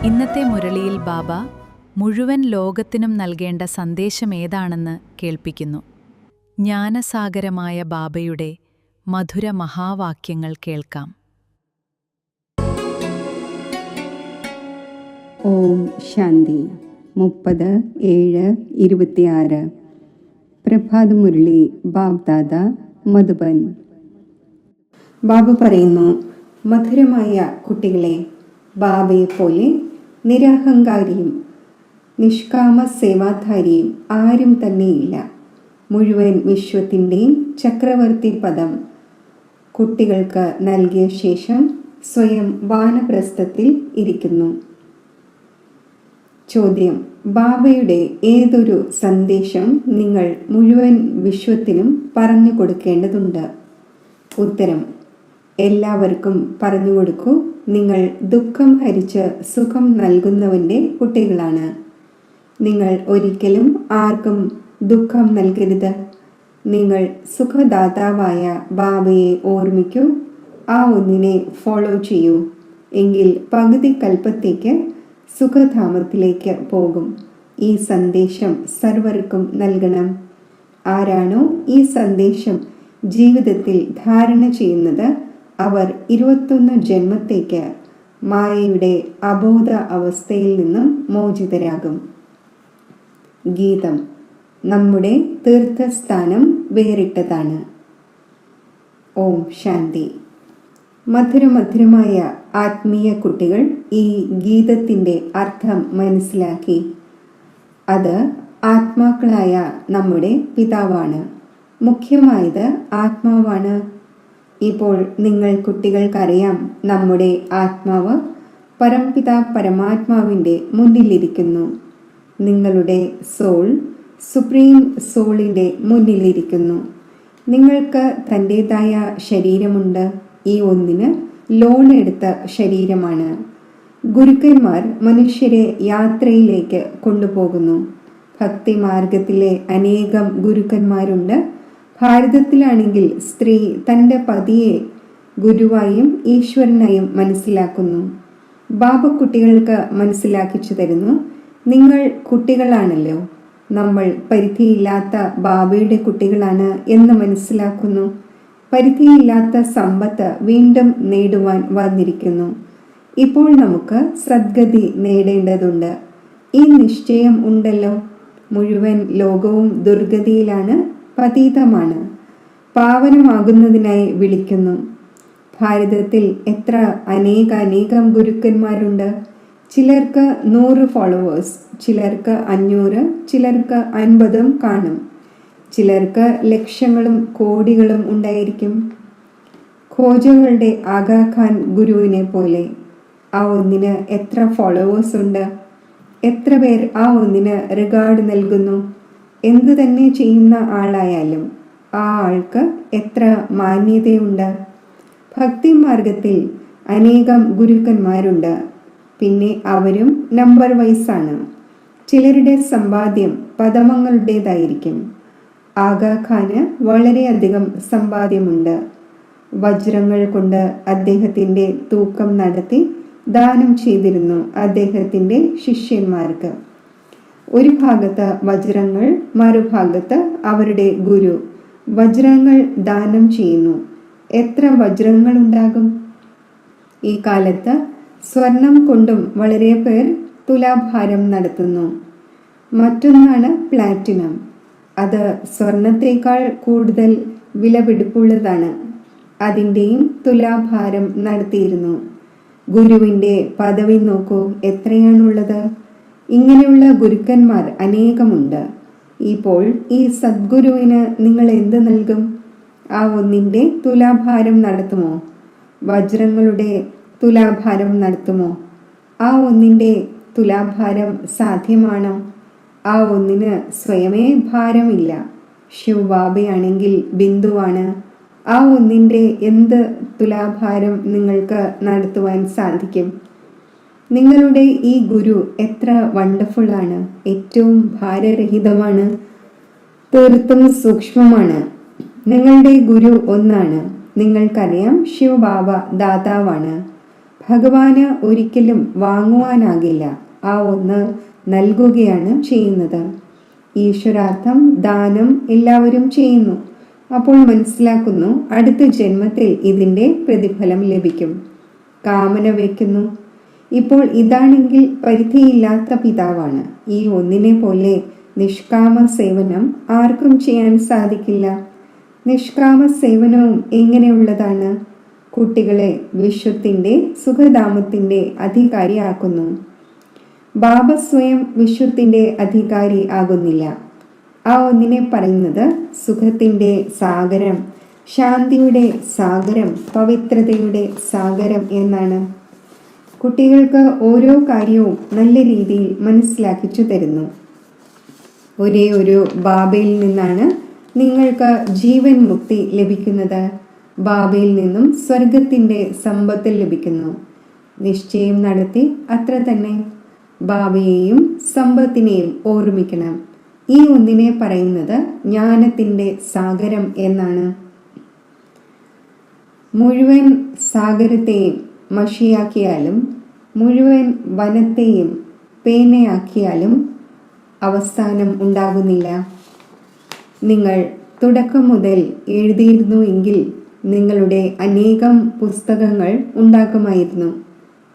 ഇന്നത്തെ മുരളിയിൽ ബാബ മുഴുവൻ ലോകത്തിനും നൽകേണ്ട സന്ദേശമേതാണെന്ന് കേൾപ്പിക്കുന്നു. ജ്ഞാനസാഗരമായ ബാബയുടെ മധുര മഹാവാക്യങ്ങൾ കേൾക്കാം. ഓം ശാന്തി. 30/7/26 പ്രഭാത മുരളി ബാബ്ദാദ മധുബൻ. ബാബ പറയുന്നു, മധുരമായ കുട്ടികളെ, ബാബയെപ്പോലെ നിരഹങ്കാരിയും നിഷ്കാമ സേവാധാരിയും ആരും തന്നെയില്ല. മുഴുവൻ വിശ്വത്തിൻ്റെയും ചക്രവർത്തി പദം കുട്ടികൾക്ക് നൽകിയ ശേഷം സ്വയം വാനപ്രസ്ഥത്തിൽ ഇരിക്കുന്നു. ചോദ്യം: ബാബയുടെ ഏതൊരു സന്ദേശം നിങ്ങൾ മുഴുവൻ വിശ്വത്തിനും പറഞ്ഞു കൊടുക്കേണ്ടതുണ്ട്? ഉത്തരം: എല്ലാവർക്കും പറഞ്ഞുകൊടുക്കൂ. നിങ്ങൾ ദുഃഖം ഹരിച്ച് സുഖം നൽകുന്നവൻ്റെ കുട്ടികളാണ്. നിങ്ങൾ ഒരിക്കലും ആർക്കും ദുഃഖം നൽകരുത്. നിങ്ങൾ സുഖദാതാവായ ബാബയെ ഓർമ്മിക്കൂ. ആ ഒന്നിനെ ഫോളോ ചെയ്യൂ. എങ്കിൽ പകുതി കൽപ്പത്തേക്ക് സുഖധാമത്തിലേക്ക് പോകും. ഈ സന്ദേശം സർവർക്കും നൽകണം. ആരാണോ ഈ സന്ദേശം ജീവിതത്തിൽ ധാരണ ചെയ്യുന്നത്, അവർ 21 ജന്മത്തേക്ക് മായയുടെ അബോധ അവസ്ഥയിൽ നിന്നും മോചിതരാകും. ഗീതം: നമ്മുടെ തീർത്ഥസ്ഥാനം വേറിട്ടതാണ്. ഓം ശാന്തി. മധുരമധുരമായ ആത്മീയ കുട്ടികൾ ഈ ഗീതത്തിൻ്റെ അർത്ഥം മനസ്സിലാക്കി. അത് ആത്മാക്കളായ നമ്മുടെ പിതാവാണ്. മുഖ്യമായത് ആത്മാവാണ്. ഇപ്പോൾ നിങ്ങൾ കുട്ടികൾക്കറിയാം, നമ്മുടെ ആത്മാവ് പരംപിത പരമാത്മാവിൻ്റെ മുന്നിലിരിക്കുന്നു. നിങ്ങളുടെ സോൾ സുപ്രീം സോളിൻ്റെ മുന്നിലിരിക്കുന്നു. നിങ്ങൾക്ക് തൻ്റേതായ ശരീരമുണ്ട്. ഈ ഒന്നിന് ലോൺ എടുത്ത ശരീരമാണ്. ഗുരുക്കന്മാർ മനുഷ്യരെ യാത്രയിലേക്ക് കൊണ്ടുപോകുന്നു. ഭക്തിമാർഗത്തിലെ അനേകം ഗുരുക്കന്മാരുണ്ട്. ഭാരതത്തിലാണെങ്കിൽ സ്ത്രീ തൻ്റെ പതിയെ ഗുരുവായും ഈശ്വരനായും മനസ്സിലാക്കുന്നു. ബാബ കുട്ടികൾക്ക് മനസ്സിലാക്കിച്ചു തരുന്നു, നിങ്ങൾ കുട്ടികളാണല്ലോ, നമ്മൾ പരിധിയില്ലാത്ത ബാബയുടെ കുട്ടികളാണ് എന്ന് മനസ്സിലാക്കുന്നു. പരിധിയില്ലാത്ത സമ്പത്ത് വീണ്ടും നേടുവാൻ വന്നിരിക്കുന്നു. ഇപ്പോൾ നമുക്ക് സദ്ഗതി നേടേണ്ടതുണ്ട്. ഈ നിശ്ചയം ഉണ്ടല്ലോ. മുഴുവൻ ലോകവും ദുർഗതിയിലാണ്, പതീതമാണ്. പാവനമാകുന്നതിനായി വിളിക്കുന്നു. ഭാരതത്തിൽ എത്ര അനേകം ഗുരുക്കന്മാരുണ്ട്. ചിലർക്ക് 100 ഫോളോവേഴ്സ്, ചിലർക്ക് 500, ചിലർക്ക് 50 കാണും. ചിലർക്ക് ലക്ഷങ്ങളും കോടികളും ഉണ്ടായിരിക്കും. ഖോജകളുടെ ആഗാഖാൻ ഗുരുവിനെ പോലെ. ആ ഒന്നിന് എത്ര ഫോളോവേഴ്സ് ഉണ്ട്? എത്ര പേർ ആ ഒന്നിന് റിഗാർഡ് നൽകുന്നു? എന്തു തന്നെ ചെയ്യുന്ന ആളായാലും ആ ആൾക്ക് എത്ര മാന്യതയുണ്ട്? ഭക്തിമാർഗത്തിൽ അനേകം ഗുരുക്കന്മാരുണ്ട്. പിന്നെ അവരും നമ്പർ വൈസാണ്. ചിലരുടെ സമ്പാദ്യം പദമങ്ങളുടേതായിരിക്കും. ആഗാഖാന് വളരെയധികം സമ്പാദ്യമുണ്ട്. വജ്രങ്ങൾ കൊണ്ട് അദ്ദേഹത്തിൻ്റെ തൂക്കം നടത്തി ദാനം ചെയ്തിരുന്നു അദ്ദേഹത്തിൻ്റെ ശിഷ്യന്മാർക്ക്. ഒരു ഭാഗത്ത് വജ്രങ്ങൾ, മറുഭാഗത്ത് അവരുടെ ഗുരു. വജ്രങ്ങൾ ദാനം ചെയ്യുന്നു. എത്ര വജ്രങ്ങൾ ഉണ്ടാകും? ഈ കാലത്ത് സ്വർണം കൊണ്ടും വളരെ പേർ തുലാഭാരം നടത്തുന്നു. മറ്റൊന്നാണ് പ്ലാറ്റിനം. അത് സ്വർണത്തേക്കാൾ കൂടുതൽ വിലപിടിപ്പുള്ളതാണ്. അതിൻ്റെയും തുലാഭാരം നടത്തിയിരുന്നു. ഗുരുവിൻ്റെ പദവി നോക്കൂ, എത്രയാണുള്ളത്. ഇങ്ങനെയുള്ള ഗുരുക്കന്മാർ അനേകമുണ്ട്. ഇപ്പോൾ ഈ സദ്ഗുരുവിന് നിങ്ങൾ എന്ത് നൽകും? ആ ഒന്നിൻ്റെ തുലാഭാരം നടത്തുമോ? വജ്രങ്ങളുടെ തുലാഭാരം നടത്തുമോ? ആ ഒന്നിൻ്റെ തുലാഭാരം സാധ്യമാണോ? ആ ഒന്നിന് സ്വയമേ ഭാരമില്ല. ശിവബാബയാണെങ്കിൽ ബിന്ദുവാണ്. ആ ഒന്നിൻ്റെ എന്ത് തുലാഭാരം നിങ്ങൾക്ക് നടത്തുവാൻ സാധിക്കും? നിങ്ങളുടെ ഈ ഗുരു എത്ര വണ്ടർഫുള്ളാണ്. ഏറ്റവും ഭാരരഹിതമാണ്. തീർത്തും സൂക്ഷ്മമാണ്. നിങ്ങളുടെ ഗുരു ഒന്നാണ്. നിങ്ങൾക്കറിയാം, ശിവബാബ ദാതാവാണ്. ഭഗവാന് ഒരിക്കലും വാങ്ങുവാനാകില്ല, ആ ഒന്ന് നൽകുകയാണ് ചെയ്യുന്നത്. ഈശ്വരാർത്ഥം ദാനം എല്ലാവരും ചെയ്യുന്നു. അപ്പോൾ മനസ്സിലാക്കുന്നു അടുത്ത ജന്മത്തിൽ ഇതിൻ്റെ പ്രതിഫലം ലഭിക്കും. കാമന വയ്ക്കുന്നു. ഇപ്പോൾ ഇതാണെങ്കിൽ പരിധിയില്ലാത്ത പിതാവാണ്. ഈ ഒന്നിനെ പോലെ നിഷ്കാമ സേവനം ആർക്കും ചെയ്യാൻ സാധിക്കില്ല. നിഷ്കാമ സേവനവും എങ്ങനെയുള്ളതാണ്? കുട്ടികളെ വിശ്വത്തിൻ്റെ സുഖധാമത്തിൻ്റെ അധികാരിയാക്കുന്നു. ബാബ സ്വയം വിശ്വത്തിൻ്റെ അധികാരി ആകുന്നില്ല. ആ ഒന്നിനെ പറയുന്നത് സുഖത്തിൻ്റെ സാഗരം, ശാന്തിയുടെ സാഗരം, പവിത്രതയുടെ സാഗരം എന്നാണ്. കുട്ടികൾക്ക് ഓരോ കാര്യവും നല്ല രീതിയിൽ മനസ്സിലാക്കിച്ചു തരുന്നു. ഒരേ ഒരു ബാബയിൽ നിന്നാണ് നിങ്ങൾക്ക് ജീവൻ മുക്തി ലഭിക്കുന്നത്. ബാബയിൽ നിന്നും സ്വർഗത്തിൻ്റെ സമ്പത്ത് ലഭിക്കുന്നു. നിശ്ചയം നടത്തി അത്ര തന്നെ. ബാബയെയും സമ്പത്തിനെയും ഓർമ്മിക്കണം. ഈ ഒന്നിനെ പറയുന്നത് ജ്ഞാനത്തിൻ്റെ സാഗരം എന്നാണ്. മുഴുവൻ സാഗരത്തെയും മഷിയാക്കിയാലും മുഴുവൻ വനത്തെയും പേനയാക്കിയാലും അവസാനം ഉണ്ടാകുന്നില്ല. നിങ്ങൾ തുടക്കം മുതൽ എഴുതിയിരുന്നു എങ്കിൽ നിങ്ങളുടെ അനേകം പുസ്തകങ്ങൾ ഉണ്ടാക്കുമായിരുന്നു.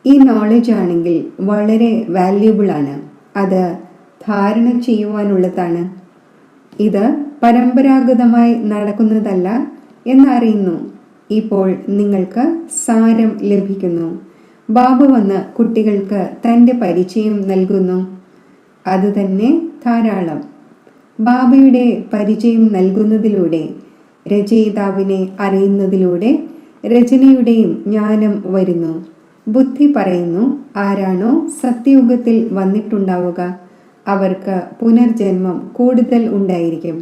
ഈ നോളജ് ആണെങ്കിൽ വളരെ വാല്യുബിൾ ആണ്. അത് ധാരണ ചെയ്യുവാനുള്ളതാണ്. ഇത് പരമ്പരാഗതമായി നടക്കുന്നതല്ല എന്നറിയുന്നു. ഇപ്പോൾ നിങ്ങൾക്ക് സാരം ലഭിക്കുന്നു. ബാബ വന്ന് കുട്ടികൾക്ക് തൻ്റെ പരിചയം നൽകുന്നു. അതുതന്നെ ധാരാളം. ബാബയുടെ പരിചയം നൽകുന്നതിലൂടെ, രചയിതാവിനെ അറിയുന്നതിലൂടെ രചനയുടെയും ജ്ഞാനം വരുന്നു. ബുദ്ധി പറയുന്നു, ആരാണോ സത്യയുഗത്തിൽ വന്നിട്ടുണ്ടാവുക അവർക്ക് പുനർജന്മം കൂടുതൽ ഉണ്ടായിരിക്കും.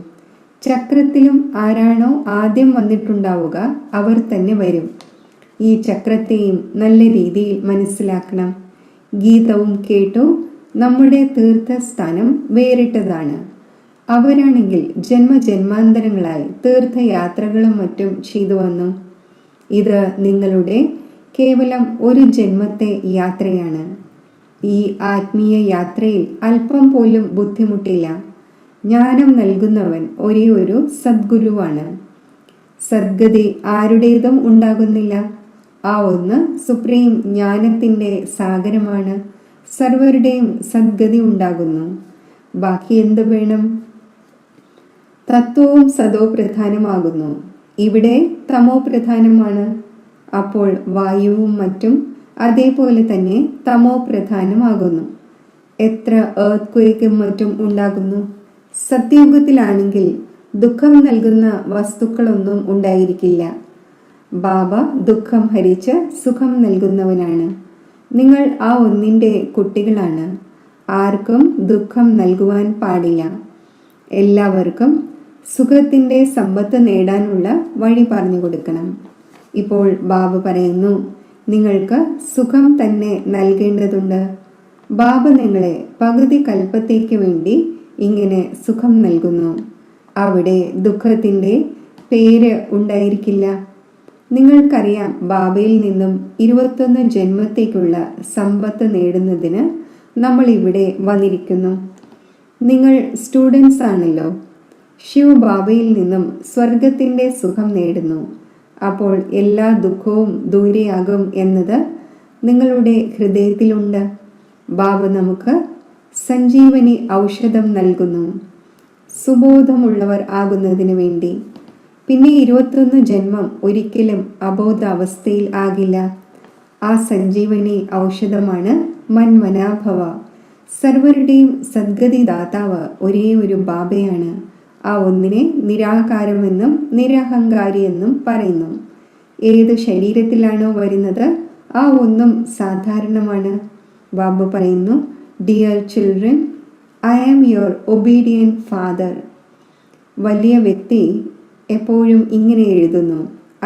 ചക്രത്തിലും ആരാണോ ആദ്യം വന്നിട്ടുണ്ടാവുക അവർ തന്നെ വരും. ഈ ചക്രത്തെയും നല്ല രീതിയിൽ മനസ്സിലാക്കണം. ഗീതവും കേട്ടു. നമ്മുടെ തീർത്ഥസ്ഥാനം വേറിട്ടതാണ്. അവരാണെങ്കിൽ ജന്മജന്മാന്തരങ്ങളായി തീർത്ഥയാത്രകളും മറ്റും ചെയ്തു വന്നു. ഇത് നിങ്ങളുടെ കേവലം ഒരു ജന്മത്തെ യാത്രയാണ്. ഈ ആത്മീയ യാത്രയിൽ അല്പം പോലും ബുദ്ധിമുട്ടില്ല. ജ്ഞാനം നൽകുന്നവൻ ഒരേ ഒരു സദ്ഗുരുവാണ്. സദ്ഗതി ആരുടേതും ഉണ്ടാകുന്നില്ല. ആ ഒന്ന് സുപ്രീം ജ്ഞാനത്തിൻ്റെ സാഗരമാണ്. സർവരുടെയും സദ്ഗതി ഉണ്ടാകുന്നു. ബാക്കി എന്ത് വേണം? തത്വവും സതോ പ്രധാനമാകുന്നു. ഇവിടെ തമോ പ്രധാനമാണ്. അപ്പോൾ വായുവും മറ്റും അതേപോലെ തന്നെ തമോ പ്രധാനമാകുന്നു. എത്ര എർത്ത് ക്വേക്കും മറ്റും ഉണ്ടാകുന്നു. സത്യയുഗത്തിലാണെങ്കിൽ ദുഃഖം നൽകുന്ന വസ്തുക്കളൊന്നും ഉണ്ടായിരിക്കില്ല. ബാബ ദുഃഖം ഹരിച്ച് സുഖം നൽകുന്നവനാണ്. നിങ്ങൾ ആ ഒന്നിൻ്റെ കുട്ടികളാണ്. ആർക്കും ദുഃഖം നൽകുവാൻ പാടില്ല. എല്ലാവർക്കും സുഖത്തിൻ്റെ സമ്പത്ത് നേടാനുള്ള വഴി പറഞ്ഞു കൊടുക്കണം. ഇപ്പോൾ ബാബ പറയുന്നു, നിങ്ങൾക്ക് സുഖം തന്നെ നൽകേണ്ടതുണ്ട്. ബാബ നിങ്ങളെ പകുതി കൽപ്പത്തേക്ക് വേണ്ടി ഇങ്ങനെ സുഖം നൽകുന്നു. അവിടെ ദുഃഖത്തിൻ്റെ പേര് ഉണ്ടായിരിക്കില്ല. നിങ്ങൾക്കറിയാം, ബാബയിൽ നിന്നും 21 ജന്മത്തേക്കുള്ള സമ്പത്ത് നേടുന്നതിന് നമ്മൾ ഇവിടെ വന്നിരിക്കുന്നു. നിങ്ങൾ സ്റ്റുഡൻസ് ആണല്ലോ. ശിവ ബാബയിൽ നിന്നും സ്വർഗത്തിൻ്റെ സുഖം നേടുന്നു. അപ്പോൾ എല്ലാ ദുഃഖവും ദൂരെയാകും എന്നത് നിങ്ങളുടെ ഹൃദയത്തിലുണ്ട്. ബാബ നമുക്ക് സഞ്ജീവനി ഔഷധം നൽകുന്നു, സുബോധമുള്ളവർ ആകുന്നതിന് വേണ്ടി. പിന്നെ 21 ജന്മം ഒരിക്കലും അബോധാവസ്ഥയിൽ ആകില്ല. ആ സഞ്ജീവനി ഔഷധമാണ് മന്മനാഭവ. സർവരുടെയും സദ്ഗതി ദാതാവ് ഒരേ ഒരു ബാബയാണ്. ആ ഒന്നിനെ നിരാകാരമെന്നും നിരഹങ്കാരി എന്നും പറയുന്നു. ഏത് ശരീരത്തിലാണോ വരുന്നത് ആ ഒന്നും സാധാരണമാണ്. ബാബ പറയുന്നു, dear children, I am your obedient father. വലിയ വ്യക്തി എപ്പോഴും ഇങ്ങനെ എഴുതുന്നു,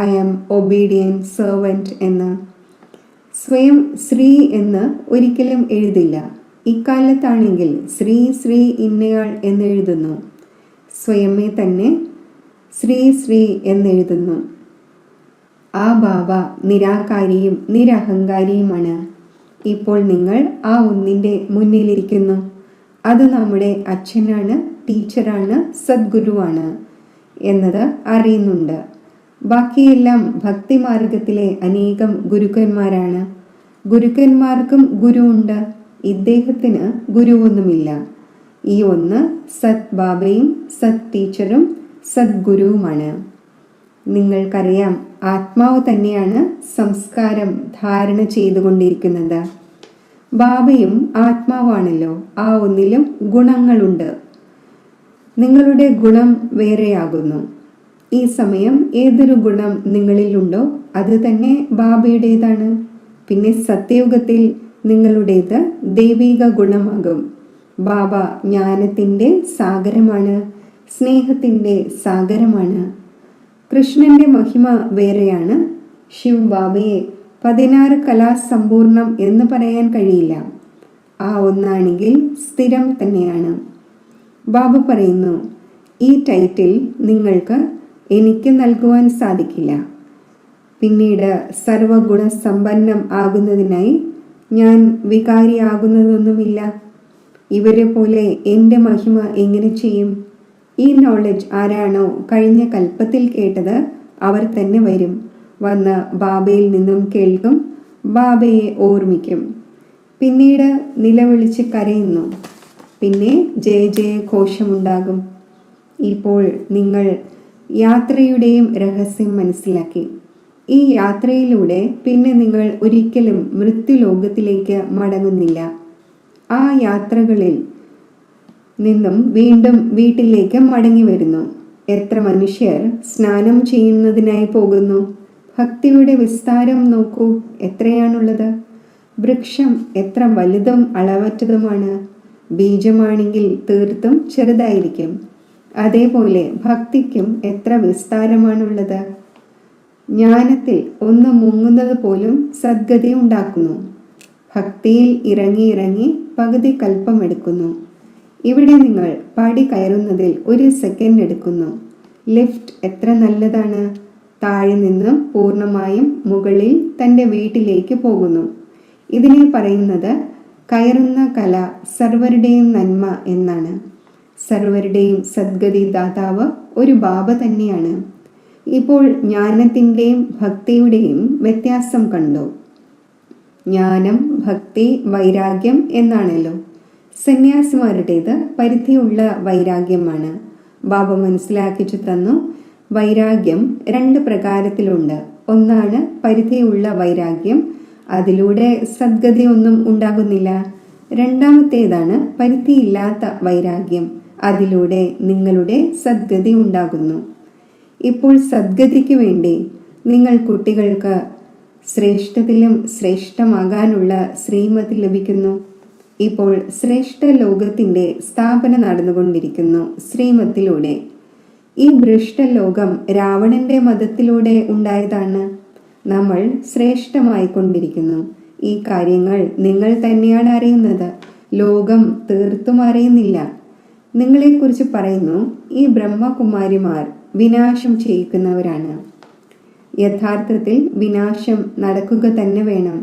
ഐ ആം ഒബീഡിയൻറ്റ് സെർവൻറ്റ് എന്ന്. സ്വയം ശ്രീ എന്ന് ഒരിക്കലും എഴുതില്ല. ഇക്കാലത്താണെങ്കിൽ ശ്രീ ശ്രീ ഇന്നയാൾ എന്നെഴുതുന്നു. സ്വയമേ തന്നെ ശ്രീ ശ്രീ എന്നെഴുതുന്നു. ആ ബാബ നിരാകാരിയും നിരഹങ്കാരിയുമാണ്. ഇപ്പോൾ നിങ്ങൾ ആ ഒന്നിൻ്റെ മുന്നിലിരിക്കുന്നു. അത് നമ്മുടെ അച്ഛനാണ്, ടീച്ചറാണ്, സദ്ഗുരുവാണ് എന്നത് അറിയുന്നുണ്ട്. ബാക്കിയെല്ലാം ഭക്തിമാർഗത്തിലെ അനേകം ഗുരുക്കന്മാരാണ്. ഗുരുക്കന്മാർക്കും ഗുരുവുണ്ട്. ഇദ്ദേഹത്തിന് ഗുരുവൊന്നുമില്ല. ഈ ഒന്ന് സത് ബാബയും സത് ടീച്ചറും സദ്ഗുരുവുമാണ്. നിങ്ങൾക്കറിയാം, ആത്മാവ് തന്നെയാണ് സംസ്കാരം ധാരണ ചെയ്തുകൊണ്ടിരിക്കുന്നത്. ബാബയും ആത്മാവാണല്ലോ. ആ ഒന്നിലും ഗുണങ്ങളുണ്ട്. നിങ്ങളുടെ ഗുണം വേറെയാകുന്നു. ഈ സമയം ഏതൊരു ഗുണം നിങ്ങളിലുണ്ടോ അത് തന്നെ ബാബയുടേതാണ്. പിന്നെ സത്യയുഗത്തിൽ നിങ്ങളുടേത് ദൈവിക ഗുണമാകും. ബാബ ജ്ഞാനത്തിൻ്റെ സാഗരമാണ്, സ്നേഹത്തിൻ്റെ സാഗരമാണ്. കൃഷ്ണന്റെ മഹിമ വേറെയാണ്. ശിവ് ബാബയെ 16 കലാസമ്പൂർണം എന്ന് പറയാൻ കഴിയില്ല. ആ ഒന്നാണെങ്കിൽ സ്ഥിരം തന്നെയാണ്. ബാബ പറയുന്നു, ഈ ടൈറ്റിൽ നിങ്ങൾക്ക് എനിക്ക് നൽകുവാൻ സാധിക്കില്ല. പിന്നീട് സർവഗുണസമ്പന്നം ആകുന്നതിനായി ഞാൻ വികാരിയാകുന്നതൊന്നുമില്ല. ഇവരെ പോലെ എൻ്റെ മഹിമ എങ്ങനെ ചെയ്യും? ഈ നോളജ് ആരാണോ കഴിഞ്ഞ കൽപ്പത്തിൽ കേട്ടത് അവർ തന്നെ വരും. വന്ന് ബാബയിൽ നിന്നും കേൾക്കും, ബാബയെ ഓർമ്മിക്കും. പിന്നീട് നിലവിളിച്ച് കരയുന്നു. പിന്നെ ജയ ജയ ഘോഷമുണ്ടാകും. ഇപ്പോൾ നിങ്ങൾ യാത്രയുടെയും രഹസ്യം മനസ്സിലാക്കി. ഈ യാത്രയിലൂടെ പിന്നെ നിങ്ങൾ ഒരിക്കലും മൃത്യുലോകത്തിലേക്ക് മടങ്ങുന്നില്ല. ആ യാത്രകളിൽ നിന്നും വീണ്ടും വീട്ടിലേക്ക് മടങ്ങി വരുന്നു. എത്ര മനുഷ്യർ സ്നാനം ചെയ്യുന്നതിനായി പോകുന്നു. ഭക്തിയുടെ വിസ്താരം നോക്കൂ, എത്രയാണുള്ളത്. വൃക്ഷം എത്ര വലുതും അളവറ്റതുമാണ്. ബീജമാണെങ്കിൽ തീർത്തും ചെറുതായിരിക്കും. അതേപോലെ ഭക്തിക്കും എത്ര വിസ്താരമാണുള്ളത്. ജ്ഞാനത്തിൽ ഒന്ന് മുങ്ങുന്നത് പോലും സദ്ഗതി ഉണ്ടാക്കുന്നു. ഭക്തിയിൽ ഇറങ്ങി ഇറങ്ങി പകുതി കൽപ്പമെടുക്കുന്നു. ഇവിടെ നിങ്ങൾ പടി കയറുന്നതിൽ 1 സെക്കൻഡ് എടുക്കുന്നു. ലിഫ്റ്റ് എത്ര നല്ലതാണ്. താഴെ നിന്നും പൂർണ്ണമായും മുകളിൽ തൻ്റെ വീട്ടിലേക്ക് പോകുന്നു. ഇതിനെ പറയുന്നത് കയറുന്ന കല സർവരുടെയും നന്മ എന്നാണ്. സർവരുടെയും സദ്ഗതി ദാതാവ് ഒരു ബാബ തന്നെയാണ്. ഇപ്പോൾ ജ്ഞാനത്തിൻ്റെയും ഭക്തിയുടെയും വ്യത്യാസം കണ്ടു. ജ്ഞാനം, ഭക്തി, വൈരാഗ്യം എന്നാണല്ലോ. സന്യാസിമാരുടേത് പരിധിയുള്ള വൈരാഗ്യമാണ്. ബാബ മനസ്സിലാക്കിച്ചു തന്നു, വൈരാഗ്യം 2 പ്രകാരത്തിലുണ്ട്. ഒന്നാണ് പരിധിയുള്ള വൈരാഗ്യം, അതിലൂടെ സദ്ഗതി ഒന്നും ഉണ്ടാകുന്നില്ല. രണ്ടാമത്തേതാണ് പരിധിയില്ലാത്ത വൈരാഗ്യം, അതിലൂടെ നിങ്ങളുടെ സദ്ഗതി ഉണ്ടാകുന്നു. ഇപ്പോൾ സദ്ഗതിക്ക് വേണ്ടി നിങ്ങൾ കുട്ടികൾക്ക് ശ്രേഷ്ഠത്തിലും ശ്രേഷ്ഠമാകാനുള്ള ശ്രീമതി ലഭിക്കുന്നു. ഇപ്പോൾ ശ്രേഷ്ഠ ലോകത്തിൻ്റെ സ്ഥാപന നടന്നുകൊണ്ടിരിക്കുന്നു ശ്രീമത്തിലൂടെ. ഈ ഭ്രഷ്ടലോകം രാവണന്റെ മതത്തിലൂടെ ഉണ്ടായതാണ്. നമ്മൾ ശ്രേഷ്ഠമായിക്കൊണ്ടിരിക്കുന്നു. ഈ കാര്യങ്ങൾ നിങ്ങൾ തന്നെയാണ് അറിയുന്നത്. ലോകം തീർത്തും അറിയുന്നില്ല. നിങ്ങളെക്കുറിച്ച് പറയുന്നു, ഈ ബ്രഹ്മകുമാരിമാർ വിനാശം ചെയ്യിക്കുന്നവരാണ്. യഥാർത്ഥത്തിൽ വിനാശം നടക്കുക തന്നെ വേണം.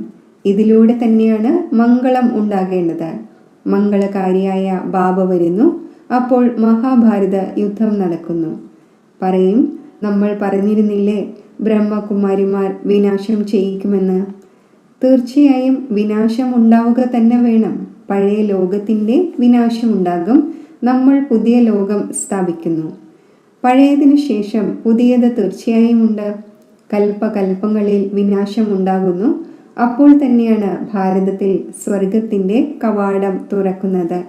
ഇതിലൂടെ തന്നെയാണ് മംഗളം ഉണ്ടാകേണ്ടത്. മംഗളകാരിയായ ബാബ വരുന്നു. അപ്പോൾ മഹാഭാരത യുദ്ധം നടക്കുന്നു. പറയും, നമ്മൾ പറഞ്ഞിരുന്നില്ലേ ബ്രഹ്മകുമാരിമാർ വിനാശം ചെയ്യിക്കുമെന്ന്. തീർച്ചയായും വിനാശം ഉണ്ടാവുക തന്നെ വേണം. പഴയ ലോകത്തിൻ്റെ വിനാശം ഉണ്ടാകും. നമ്മൾ പുതിയ ലോകം സ്ഥാപിക്കുന്നു. പഴയതിനു ശേഷം പുതിയത് തീർച്ചയായും ഉണ്ട്. കൽപ്പകൽപ്പങ്ങളിൽ വിനാശം ഉണ്ടാകുന്നു. അപ്പോൾ തന്നെയാണ് ഭാരതത്തിൽ സ്വർഗത്തിൻ്റെ കവാടം തുറക്കുന്നത്.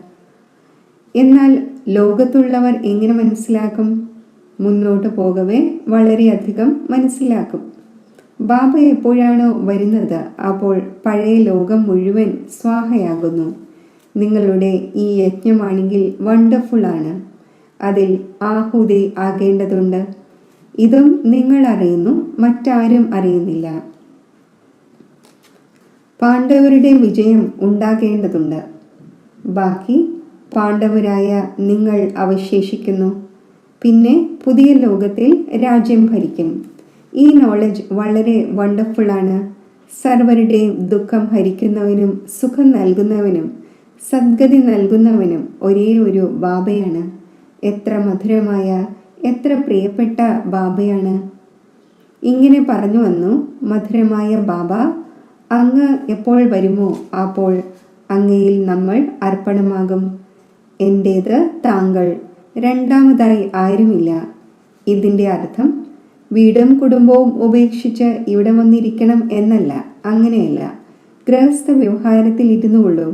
എന്നാൽ ലോകത്തുള്ളവർ എങ്ങനെ മനസ്സിലാക്കും? മുന്നോട്ട് പോകവേ വളരെയധികം മനസ്സിലാക്കും. ബാബ എപ്പോഴാണോ വരുന്നത് അപ്പോൾ പഴയ ലോകം മുഴുവൻ സ്വാഹയാകുന്നു. നിങ്ങളുടെ ഈ യജ്ഞമാണെങ്കിൽ വണ്ടർഫുൾ ആണ്. അതിൽ ആഹുതി ആകേണ്ടതുണ്ട്. ഇതും നിങ്ങൾ അറിയുന്നു, മറ്റാരും അറിയുന്നില്ല. പാണ്ഡവരുടെ വിജയം ഉണ്ടാകേണ്ടതുണ്ട്. ബാക്കി പാണ്ഡവരായ നിങ്ങൾ അവശേഷിക്കുന്നു. പിന്നെ പുതിയ ലോകത്തിൽ രാജ്യം ഭരിക്കും. ഈ നോളജ് വളരെ വണ്ടർഫുള്ളാണ്. സർവരുടെയും ദുഃഖം ഹരിക്കുന്നവനും സുഖം നൽകുന്നവനും സദ്ഗതി നൽകുന്നവനും ഒരേ ഒരു ബാബയാണ്. എത്ര മധുരമായ, എത്ര പ്രിയപ്പെട്ട ബാബയാണ്. ഇങ്ങനെ പറഞ്ഞു വന്നു, മധുരമായ ബാബ, അങ്ങ് എപ്പോൾ വരുമോ അപ്പോൾ അങ്ങയിൽ നമ്മൾ അർപ്പണമാകും. എൻ്റേത് താങ്കൾ, രണ്ടാമതായി ആരുമില്ല. ഇതിൻ്റെ അർത്ഥം വീടും കുടുംബവും ഉപേക്ഷിച്ച് ഇവിടെ വന്നിരിക്കണം എന്നല്ല. അങ്ങനെയല്ല. ഗൃഹസ്ഥ വ്യവഹാരത്തിൽ ഇരുന്നു കൊള്ളൂ.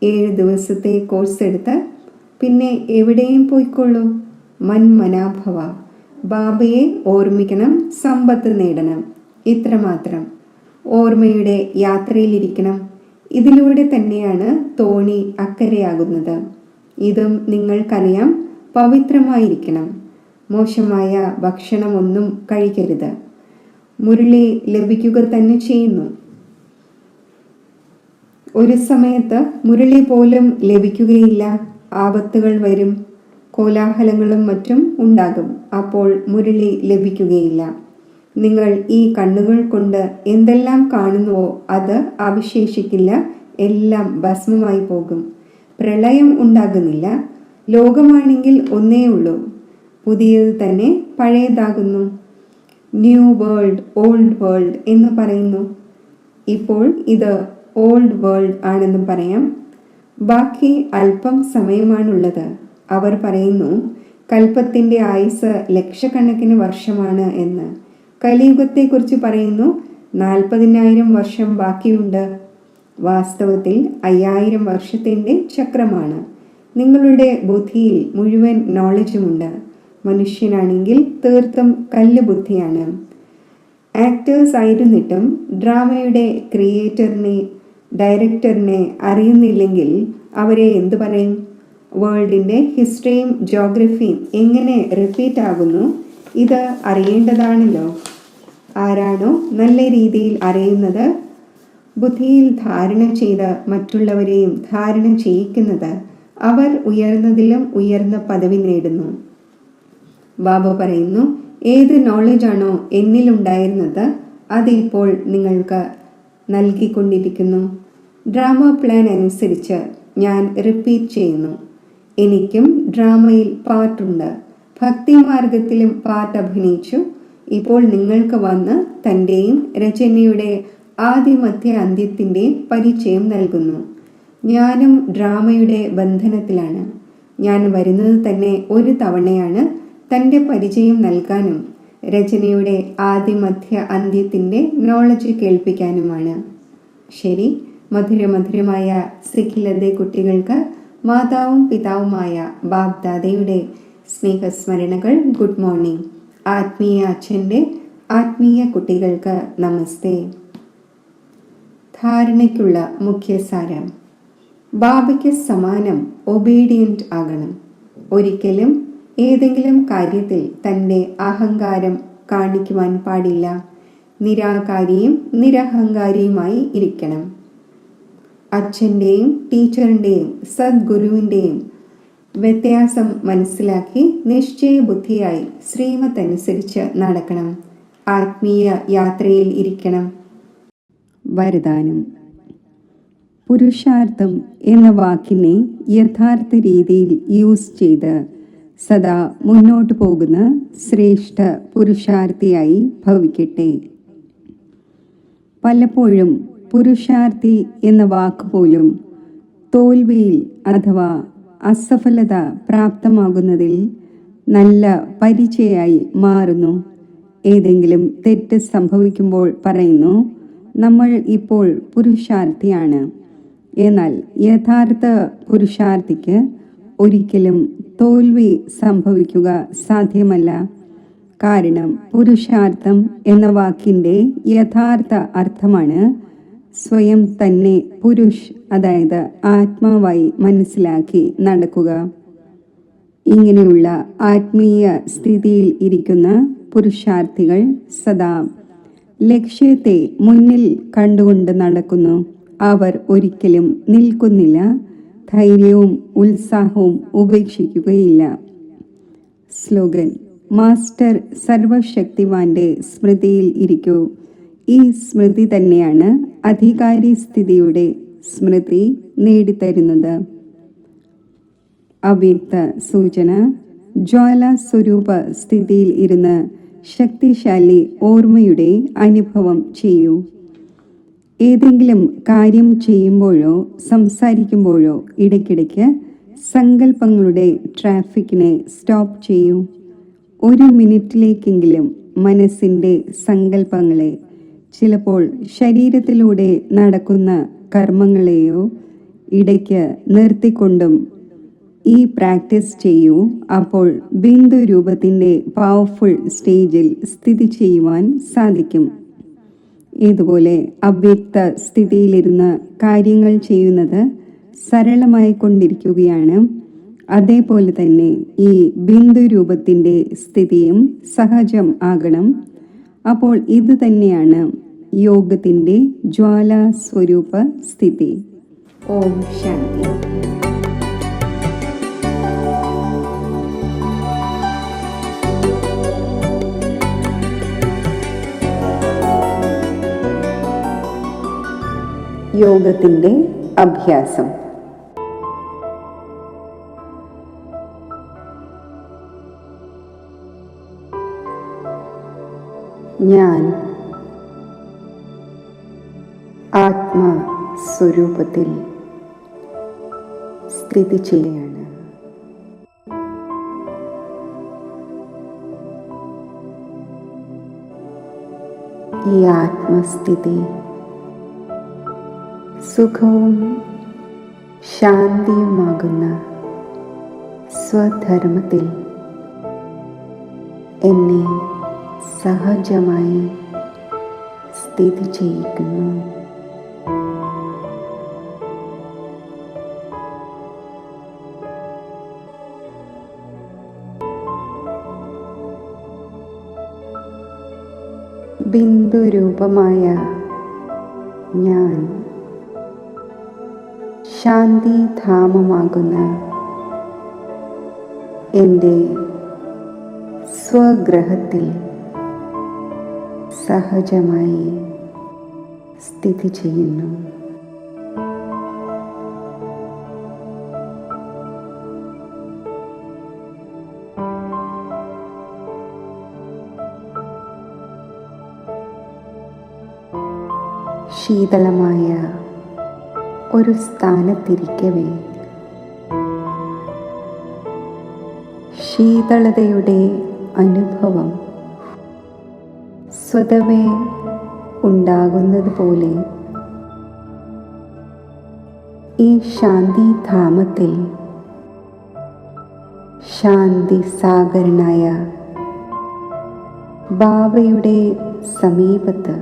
7 ദിവസത്തെ കോഴ്സ് എടുത്ത് പിന്നെ എവിടെയും പോയിക്കൊള്ളൂ. മന്മനാഭവ. ബാബയെ ഓർമ്മിക്കണം, സമ്പത്ത് നേടണം. ഇത്രമാത്രം. ഓർമ്മയുടെ യാത്രയിലിരിക്കണം. ഇതിലൂടെ തന്നെയാണ് തോണി അക്കരയാകുന്നത്. ഇതും നിങ്ങൾക്കറിയാം. പവിത്രമായിരിക്കണം. മോശമായ ഭക്ഷണമൊന്നും കഴിക്കരുത്. മുരളി ലഭിക്കുക തന്നെ ചെയ്യുന്നു. ഒരു സമയത്ത് മുരളി പോലും ലഭിക്കുകയില്ല. ആപത്തുകൾ വരും, കോലാഹലങ്ങളും മറ്റും ഉണ്ടാകും. അപ്പോൾ മുരളി ലഭിക്കുകയില്ല. നിങ്ങൾ ഈ കണ്ണുകൾ കൊണ്ട് എന്തെല്ലാം കാണുന്നുവോ അത് അവശേഷിക്കില്ല. എല്ലാം ഭസ്മമായി പോകും. പ്രളയം ഉണ്ടാകുന്നില്ല. ലോകമാണെങ്കിൽ ഒന്നേ ഉള്ളൂ. പുതിയത് തന്നെ പഴയതാകുന്നു. ന്യൂ വേൾഡ്, ഓൾഡ് വേൾഡ് എന്ന് പറയുന്നു. ഇപ്പോൾ ഇത് ഓൾഡ് വേൾഡ് ആണെന്ന് പറയാം. ബാക്കി അല്പം സമയമാണുള്ളത്. അവർ പറയുന്നു കൽപ്പത്തിൻ്റെ ആയുസ് ലക്ഷക്കണക്കിന് വർഷമാണ് എന്ന്. കലിയുഗത്തെക്കുറിച്ച് പറയുന്നു 40,000 വർഷം ബാക്കിയുണ്ട്. വാസ്തവത്തിൽ 5000 വർഷത്തിൻ്റെ ചക്രമാണ്. നിങ്ങളുടെ ബുദ്ധിയിൽ മുഴുവൻ നോളജുമുണ്ട്. മനുഷ്യനാണെങ്കിൽ തീർത്തും കല്ല് ബുദ്ധിയാണ്. ആക്ടേഴ്സ് ആയിരുന്നിട്ടും ഡ്രാമയുടെ ക്രിയേറ്ററിനെ, ഡയറക്ടറിനെ അറിയുന്നില്ലെങ്കിൽ അവരെ എന്തു പറയും? വേൾഡിൻ്റെ ഹിസ്റ്ററിയും ജോഗ്രഫിയും എങ്ങനെ റിപ്പീറ്റ് ആകുന്നു, ഇത് അറിയേണ്ടതാണല്ലോ. ആരാണോ നല്ല രീതിയിൽ അറിയുന്നത്, ബുദ്ധിയിൽ ധാരണ ചെയ്ത് മറ്റുള്ളവരെയും ധാരണ ചെയ്യിക്കുന്നത്, അവർ ഉയർന്നതിലും ഉയർന്ന പദവി നേടുന്നു. ബാബ പറയുന്നു, ഏത് നോളജാണോ എന്നിലുണ്ടായിരുന്നത് അത് ഇപ്പോൾ നിങ്ങൾക്ക് നൽകിക്കൊണ്ടിരിക്കുന്നു. ഡ്രാമ പ്ലാൻ അനുസരിച്ച് ഞാൻ റിപ്പീറ്റ് ചെയ്യുന്നു. എനിക്കും ഡ്രാമയിൽ പാർട്ടുണ്ട്. ഭക്തിമാർഗത്തിലും പാർട്ട് അഭിനയിച്ചു. ഇപ്പോൾ നിങ്ങൾക്ക് വന്ന് തൻ്റെയും രചനയുടെ ആദിമധ്യ അന്ത്യത്തിൻ്റെയും പരിചയം നൽകുന്നു. ഞാനും ഡ്രാമയുടെ ബന്ധനത്തിലാണ്. ഞാൻ വരുന്നത് തന്നെ ഒരു തവണയാണ് തൻ്റെ പരിചയം നൽകാനും രചനയുടെ ആദിമധ്യ അന്ത്യത്തിൻ്റെ നോളജ് കേൾപ്പിക്കാനുമാണ്. ശരി, മധുരമധുരമായ സിഖിലതെ കുട്ടികൾക്ക് മാതാവും പിതാവുമായ ബാബ്ദാദയുടെ സ്നേഹസ്മരണകൾ. Good morning. ആത്മീയ അച്ഛൻ്റെ ആത്മീയ കുട്ടികൾക്ക് നമസ്തേ. ധാരണയ്ക്കുള്ള മുഖ്യസാരം: ബാബയ്ക്ക് സമാനം ഒബീഡിയൻ്റ് ആകണം. ഒരിക്കലും ഏതെങ്കിലും കാര്യത്തിൽ തൻ്റെ അഹങ്കാരം കാണിക്കുവാൻ പാടില്ല. നിരാകാരിയും നിരഹങ്കാരിയുമായി ഇരിക്കണം. അച്ഛൻ്റെയും ടീച്ചറിൻ്റെയും സദ്ഗുരുവിൻ്റെയും വ്യത്യാസം മനസ്സിലാക്കി നിശ്ചയബുദ്ധിയായി ശ്രീമത്തനുസരിച്ച് നടക്കണം. ആത്മീയ യാത്രയിൽ ഇരിക്കണം. വരദാനം: പുരുഷാർത്ഥം എന്ന വാക്കിനെ യഥാർത്ഥ രീതിയിൽ യൂസ് ചെയ്ത് സദാ മുന്നോട്ട് പോകുന്ന ശ്രേഷ്ഠ പുരുഷാർത്ഥിയായി ഭവിക്കട്ടെ. പലപ്പോഴും പുരുഷാർത്ഥി എന്ന വാക്കുപോലും തോൽവിയിൽ അഥവാ അസഫലത പ്രാപ്തമാകുന്നതിൽ നല്ല പരിചയമായി മാറുന്നു. ഏതെങ്കിലും തെറ്റ് സംഭവിക്കുമ്പോൾ പറയുന്നു, നമ്മൾ ഇപ്പോൾ പുരുഷാർത്ഥിയാണ്. എന്നാൽ യഥാർത്ഥ പുരുഷാർത്ഥിക്ക് ഒരിക്കലും തോൽവി സംഭവിക്കുക സാധ്യമല്ല. കാരണം പുരുഷാർത്ഥം എന്ന വാക്കിൻ്റെ യഥാർത്ഥ അർത്ഥമാണ് സ്വയം തന്നെ പുരുഷ്, അതായത് ആത്മാവായി മനസ്സിലാക്കി നടക്കുക. ഇങ്ങനെയുള്ള ആത്മീയ സ്ഥിതിയിൽ ഇരിക്കുന്ന പുരുഷാർത്ഥികൾ സദാ ലക്ഷ്യത്തെ മുന്നിൽ കണ്ടുകൊണ്ട് നടക്കുന്നു. അവർ ഒരിക്കലും നിൽക്കുന്നില്ല. ധൈര്യവും ഉത്സാഹവും ഉപേക്ഷിക്കുകയില്ല. സ്ലോഗൻ: മാസ്റ്റർ സർവശക്തിവാന്റെ സ്മൃതിയിൽ ഇരിക്കൂ. ഈ സ്മൃതി തന്നെയാണ് അധികാരി സ്ഥിതിയുടെ സ്മൃതി നേടിത്തരുന്നത്. അവ്യക്ത സൂചന: ജ്വാലാസ്വരൂപ സ്ഥിതിയിൽ ഇരുന്ന് ശക്തിശാലി ഓർമ്മയുടെ അനുഭവം ചെയ്യൂ. ഏതെങ്കിലും കാര്യം ചെയ്യുമ്പോഴോ സംസാരിക്കുമ്പോഴോ ഇടയ്ക്കിടയ്ക്ക് സങ്കല്പങ്ങളുടെ ട്രാഫിക്കിനെ സ്റ്റോപ്പ് ചെയ്യൂ. 1 മിനിറ്റിലേക്കെങ്കിലും മനസ്സിൻ്റെ സങ്കല്പങ്ങളെ, ചിലപ്പോൾ ശരീരത്തിലൂടെ നടക്കുന്ന കർമ്മങ്ങളെയോ ഇടയ്ക്ക് നിർത്തിക്കൊണ്ടും ഈ പ്രാക്ടീസ് ചെയ്യൂ. അപ്പോൾ ബിന്ദു രൂപത്തിൻ്റെ പവർഫുൾ സ്റ്റേജിൽ സ്ഥിതി ചെയ്യുവാൻ സാധിക്കും. ഇതുപോലെ അവ്യക്ത സ്ഥിതിയിലിരുന്ന് കാര്യങ്ങൾ ചെയ്യുന്നത് സരളമായി കൊണ്ടിരിക്കുകയാണ്. അതേപോലെ തന്നെ ഈ ബിന്ദു രൂപത്തിൻ്റെ സ്ഥിതിയും സഹജം ആകണം. അപ്പോൾ ഇത് തന്നെയാണ് യോഗത്തിൻ്റെ ജ്വാലാസ്വരൂപ സ്ഥിതി. ഓം ശാന്തി. യോഗത്തിൻ്റെ അഭ്യാസം. ഞാൻ ആത്മസ്വരൂപത്തിൽ സ്ഥിതി ചെയ്യുകയാണ്. ഈ ആത്മസ്ഥിതി സുഖവും ശാന്തിയുമാകുന്ന സ്വധർമ്മത്തിൽ എന്നെ സഹജമായി സ്ഥിതി ചെയ്യിക്കുന്നു. ബിന്ദുരൂപമായ ഞാൻ ശാന്തിധാമമാകുന്ന എൻ്റെ സ്വഗ്രഹത്തിൽ സഹജമായി സ്ഥിതി ചെയ്യുന്നു. ശീതളമായ ഒരു സ്ഥാനത്തിരിക്കവേ ശീതളതയുടെ അനുഭവം സ്വതവേ ഉണ്ടാകുന്നത് പോലെ ഈ ശാന്തിധാമത്തിൽ ശാന്തിസാഗരനായ ബാബയുടെ സമീപത്ത്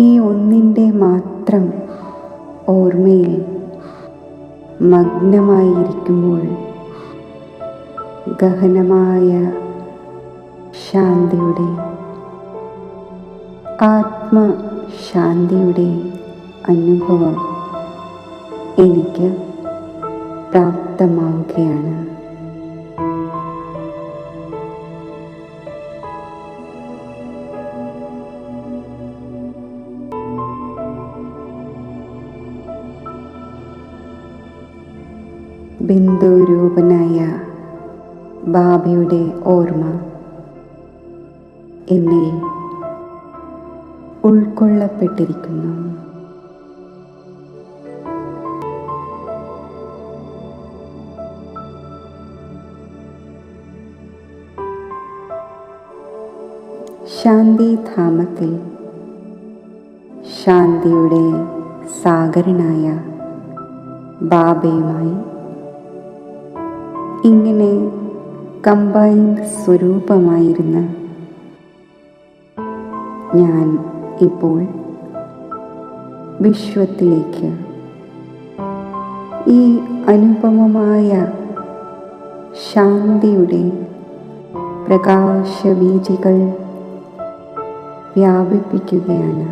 ഈ ഒന്നിൻ്റെ മാത്രം ഓർമ്മയിൽ മഗ്നമായിരിക്കുമ്പോൾ ഗഹനമായ ശാന്തിയുടെ, ആത്മശാന്തിയുടെ അനുഭവം എനിക്ക് പ്രാപ്തമാവുകയാണ്. ബിന്ദുരൂപനായ ബാബയുടെ ഓർമ്മ എന്നിൽ ഉൾക്കൊള്ളപ്പെട്ടിരിക്കുന്നു. ശാന്തിധാമത്തിൽ ശാന്തിയുടെ സാഗരനായ ബാബയുമായി ഇങ്ങനെ കമ്പൈൻഡ് സ്വരൂപമായിരുന്ന ഞാൻ ഇപ്പോൾ വിശ്വത്തിലേക്ക് ഈ അനുപമമായ ശാന്തിയുടെ പ്രകാശവീചികൾ വ്യാപിപ്പിക്കുകയാണ്.